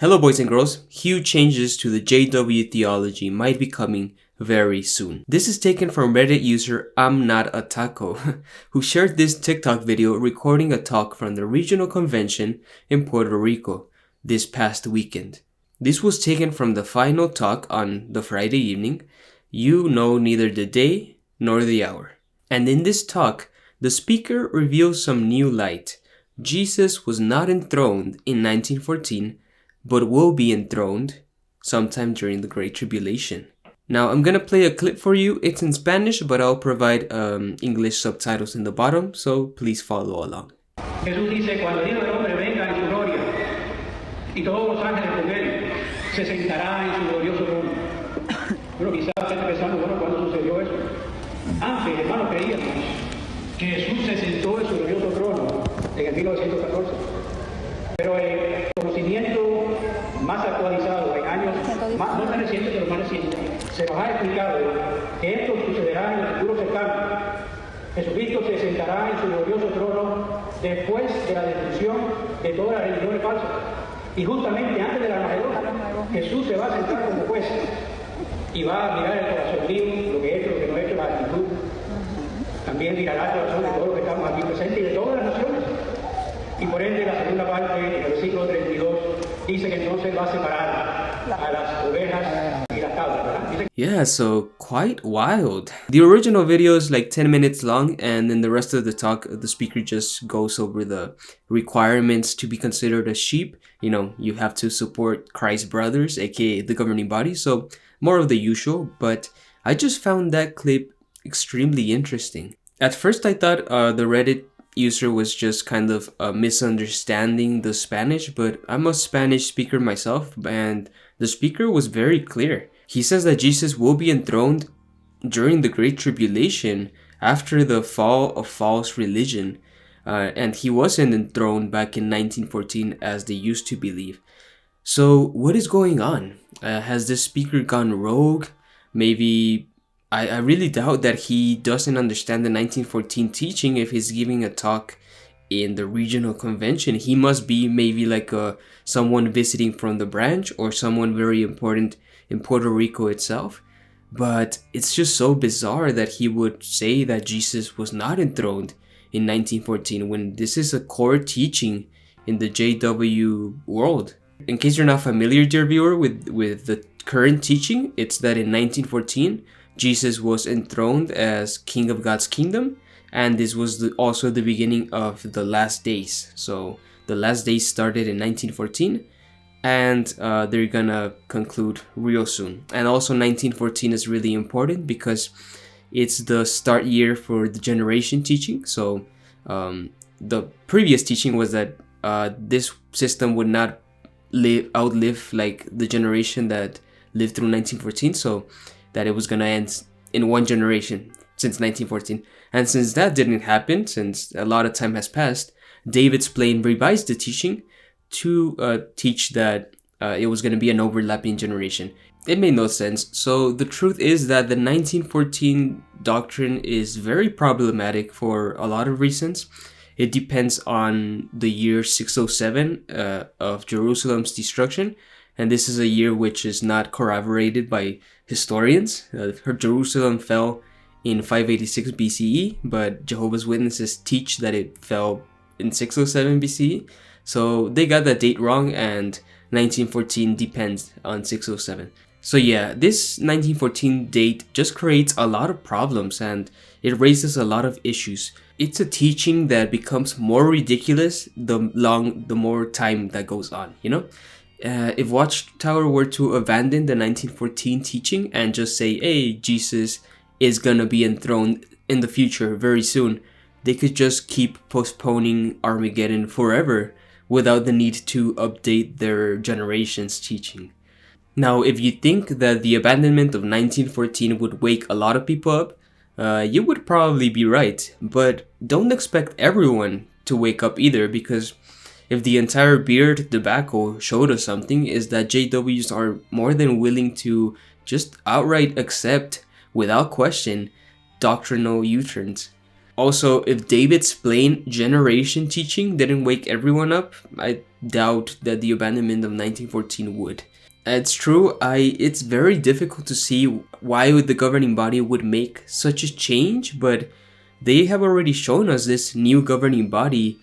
Hello boys and girls, huge changes to the JW theology might be coming very soon. This is taken from Reddit user I'm Not a Taco, who shared this TikTok video recording a talk from the regional convention in Puerto Rico this past weekend. This was taken from the final talk on the Friday evening. You know neither the day nor the hour. And in this talk, the speaker reveals some new light. Jesus was not enthroned in 1914, but will be enthroned sometime during the Great Tribulation. Now, I'm gonna play a clip for you. It's in Spanish, but I'll provide English subtitles in the bottom, so please follow along. Jesús dice, cuando el Hijo del Hombre venga en su gloria y todos los ángeles con él, se sentará en su glorioso trono. Bueno, quizás esté pensando, bueno, ¿cuándo sucedió eso? Antes, hermano, creíamos que Jesús se sentó en su glorioso trono en el 1914. Pero el conocimiento más actualizado en años no tan recientes, pero más recientes, se nos ha explicado que esto sucederá en el futuro cercano. Jesucristo se sentará en su glorioso trono después de la destrucción de todas las religiones falsas. Y justamente antes del Armagedón, Jesús se va a sentar como juez y va a mirar el corazón mío, lo que he hecho, lo que no he hecho, la actitud. También mirará el corazón de todos los que estamos aquí presentes y de todas las naciones. Y por ende, la segunda parte, en el versículo 32, dice que entonces va a separar a las ovejas y las cabras, ¿verdad? Yeah, so quite wild. The original video is like 10 minutes long, and then the rest of the talk, the speaker just goes over the requirements to be considered a sheep. You know, you have to support Christ's brothers, aka the governing body, so more of the usual, but I just found that clip extremely interesting. At first I thought the Reddit user was just kind of misunderstanding the Spanish, but I'm a Spanish speaker myself, and the speaker was very clear. He says that Jesus will be enthroned during the Great Tribulation after the fall of false religion, and he wasn't enthroned back in 1914 as they used to believe. So what is going on? Has this speaker gone rogue? Maybe I really doubt that he doesn't understand the 1914 teaching if he's giving a talk in the regional convention. He must be maybe like someone visiting from the branch or someone very important in Puerto Rico itself. But it's just so bizarre that he would say that Jesus was not enthroned in 1914 when this is a core teaching in the JW world. In case you're not familiar, dear viewer, with the current teaching, it's that in 1914, Jesus was enthroned as King of God's kingdom, and this was also the beginning of the last days. So the last days started in 1914, and they're gonna conclude real soon. And also 1914 is really important because it's the start year for the generation teaching. So the previous teaching was that this system would not outlive like the generation that lived through 1914, so that it was gonna end in one generation since 1914. And since that didn't happen, since a lot of time has passed, David's Plain revised the teaching to teach that it was gonna be an overlapping generation. It made no sense. So the truth is that the 1914 doctrine is very problematic for a lot of reasons. It depends on the year 607 of Jerusalem's destruction, and this is a year which is not corroborated by historians. Jerusalem fell in 586 BCE, but Jehovah's Witnesses teach that it fell in 607 BCE. So they got that date wrong, and 1914 depends on 607. So yeah, this 1914 date just creates a lot of problems, and it raises a lot of issues. It's a teaching that becomes more ridiculous the more time that goes on, you know? If Watchtower were to abandon the 1914 teaching and just say, hey, Jesus is gonna be enthroned in the future very soon, they could just keep postponing Armageddon forever without the need to update their generation's teaching. Now, if you think that the abandonment of 1914 would wake a lot of people up, you would probably be right, but don't expect everyone to wake up either, because if the entire beard debacle showed us something, is that JWs are more than willing to just outright accept, without question, doctrinal U-turns. Also, if David's plain generation teaching didn't wake everyone up, I doubt that the abandonment of 1914 would. It's true, it's very difficult to see why the governing body would make such a change, but they have already shown us this new governing body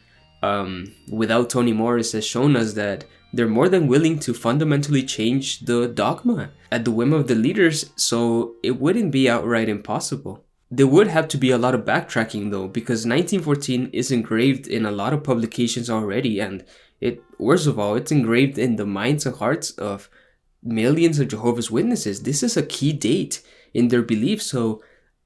without Tony Morris has shown us that they're more than willing to fundamentally change the dogma at the whim of the leaders, so it wouldn't be outright impossible. There would have to be a lot of backtracking though, because 1914 is engraved in a lot of publications already, and worst of all, it's engraved in the minds and hearts of millions of Jehovah's Witnesses. This is a key date in their beliefs, so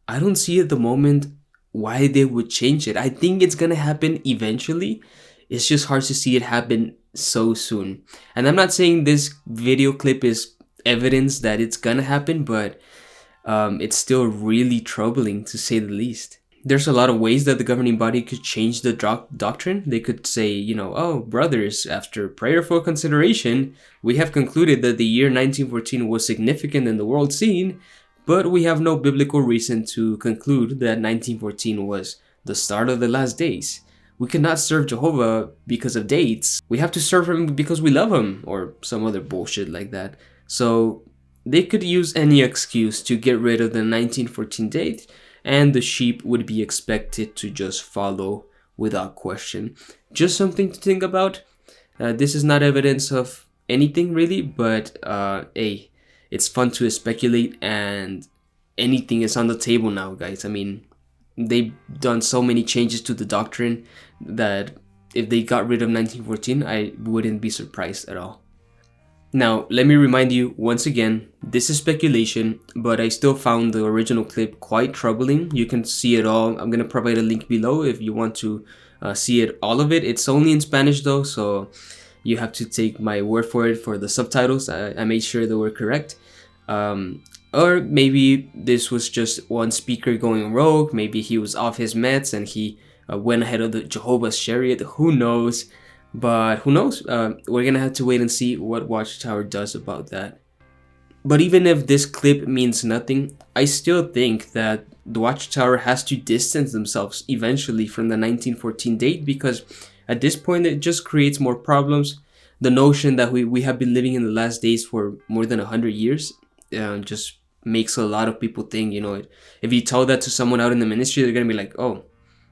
I don't see at the moment why they would change it. I think it's gonna happen eventually. It's just hard to see it happen so soon. And I'm not saying this video clip is evidence that it's gonna happen, but it's still really troubling to say the least. There's a lot of ways that the governing body could change the doctrine. They could say, oh, brothers, after prayerful consideration, we have concluded that the year 1914 was significant in the world scene, but we have no biblical reason to conclude that 1914 was the start of the last days. We cannot serve Jehovah because of dates. We have to serve him because we love him, or some other bullshit like that. So they could use any excuse to get rid of the 1914 date, and the sheep would be expected to just follow without question. Just something to think about. This is not evidence of anything really, but hey, it's fun to speculate, and anything is on the table now, guys. I mean, they've done so many changes to the doctrine that if they got rid of 1914, I wouldn't be surprised at all. Now, let me remind you once again, this is speculation, but I still found the original clip quite troubling. You can see it all. I'm going to provide a link below if you want to see it, all of it. It's only in Spanish though, so you have to take my word for it for the subtitles. I made sure they were correct. Or maybe this was just one speaker going rogue. Maybe he was off his meds and he went ahead of the Jehovah's chariot. Who knows? But who knows? We're gonna have to wait and see what Watchtower does about that. But even if this clip means nothing, I still think that the Watchtower has to distance themselves eventually from the 1914 date, because at this point it just creates more problems. The notion that we have been living in the last days for more than 100 years just makes a lot of people think, if you tell that to someone out in the ministry, they're gonna be like, oh,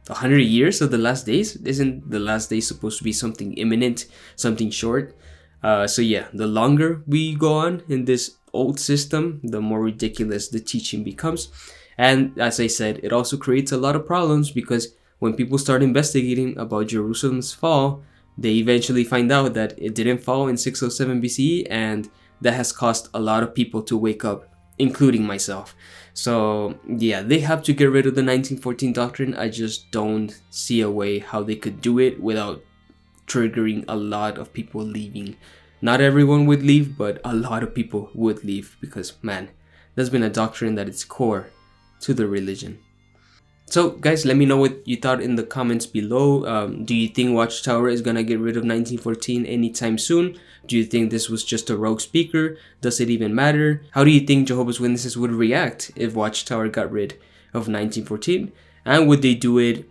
100 years of the last days? Isn't the last days supposed to be something imminent, something short? So yeah, the longer we go on in this old system, the more ridiculous the teaching becomes. And as I said, it also creates a lot of problems, because when people start investigating about Jerusalem's fall, they eventually find out that it didn't fall in 607 BCE, and that has caused a lot of people to wake up, including myself. So yeah, they have to get rid of the 1914 doctrine. I just don't see a way how they could do it without triggering a lot of people leaving. Not everyone would leave, but a lot of people would leave, because man, there's been a doctrine that is core to the religion. So guys, let me know what you thought in the comments below. Do you think Watchtower is gonna get rid of 1914 anytime soon? Do you think this was just a rogue speaker? Does it even matter? How do you think Jehovah's Witnesses would react if Watchtower got rid of 1914? And would they do it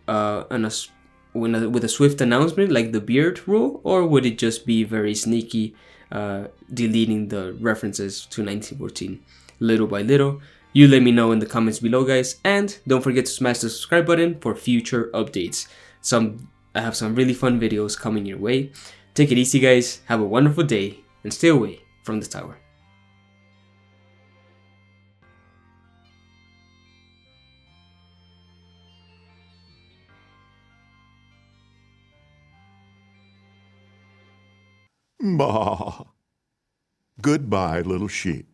with a swift announcement like the beard rule? Or would it just be very sneaky, deleting the references to 1914 little by little? You let me know in the comments below, guys, and don't forget to smash the subscribe button for future updates. I have some really fun videos coming your way. Take it easy, guys, have a wonderful day, and stay away from the tower. Bah. Goodbye, little sheep.